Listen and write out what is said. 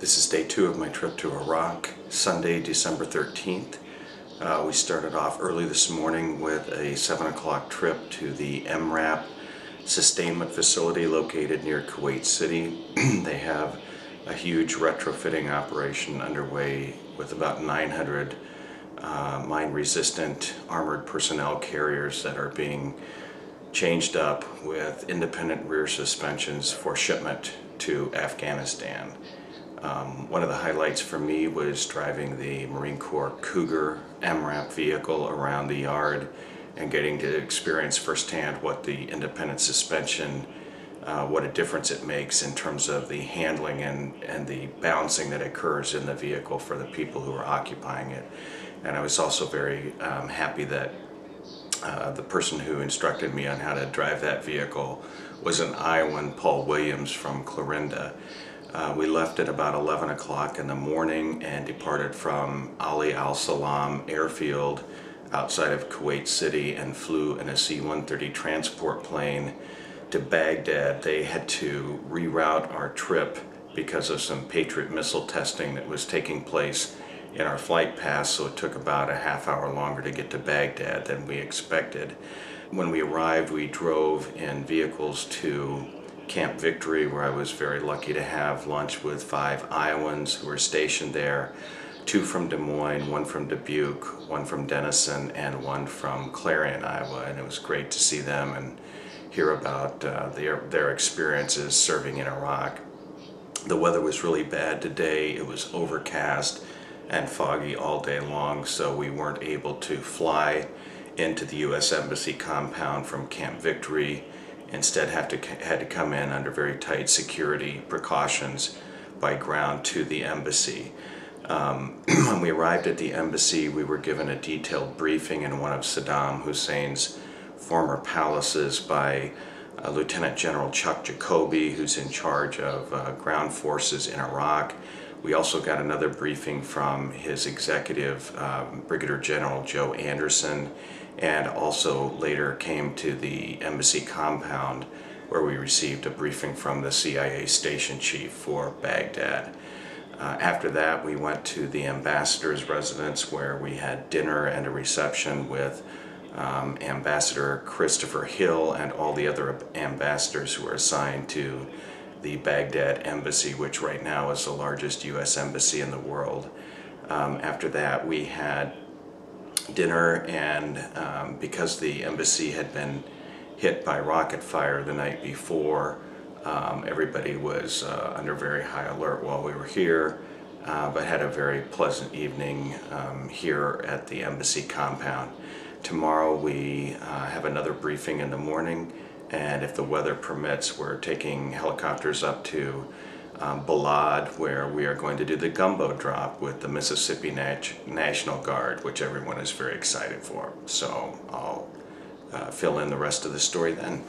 This is day 2 of my trip to Iraq, Sunday, December 13th. We started off early this morning with a 7 o'clock trip to the MRAP sustainment facility located near Kuwait City. They have a huge retrofitting operation underway with about 900 mine-resistant armored personnel carriers that are being changed up with independent rear suspensions for shipment to Afghanistan. One of the highlights for me was driving the Marine Corps Cougar MRAP vehicle around the yard and getting to experience firsthand what the independent suspension, what a difference it makes in terms of the handling and the bouncing that occurs in the vehicle for the people who are occupying it. And I was also very happy that the person who instructed me on how to drive that vehicle was an Iowan, Paul Williams from Clarinda. We left at about 11 o'clock in the morning and departed from Ali Al Salam airfield outside of Kuwait City and flew in a C-130 transport plane to Baghdad. They had to reroute our trip because of some Patriot missile testing that was taking place in our flight path, so it took about a half-hour longer to get to Baghdad than we expected. When we arrived, we drove in vehicles to Camp Victory, where I was very lucky to have lunch with 5 Iowans who were stationed there, 2 from Des Moines, 1 from Dubuque, 1 from Denison, and 1 from Clarion, Iowa. And it was great to see them and hear about their experiences serving in Iraq. The weather was really bad today. It was overcast and foggy all day long, so we weren't able to fly into the U.S. Embassy compound from Camp Victory. Instead had to come in under very tight security precautions by ground to the embassy. When we arrived at the embassy, we were given a detailed briefing in one of Saddam Hussein's former palaces by Lieutenant General Chuck Jacoby, who's in charge of ground forces in Iraq. We also got another briefing from his executive, Brigadier General Joe Anderson, and also later came to the embassy compound where we received a briefing from the CIA station chief for Baghdad. After that, we went to the ambassador's residence where we had dinner and a reception with Ambassador Christopher Hill and all the other ambassadors who are assigned to the Baghdad embassy, which right now is the largest U.S. embassy in the world. After that, we had dinner, and because the embassy had been hit by rocket fire the night before, everybody was under very high alert while we were here, but had a very pleasant evening here at the embassy compound. Tomorrow we have another briefing in the morning, and if the weather permits, we're taking helicopters up to Balad, where we are going to do the gumbo drop with the Mississippi National Guard, which everyone is very excited for. So I'll fill in the rest of the story then.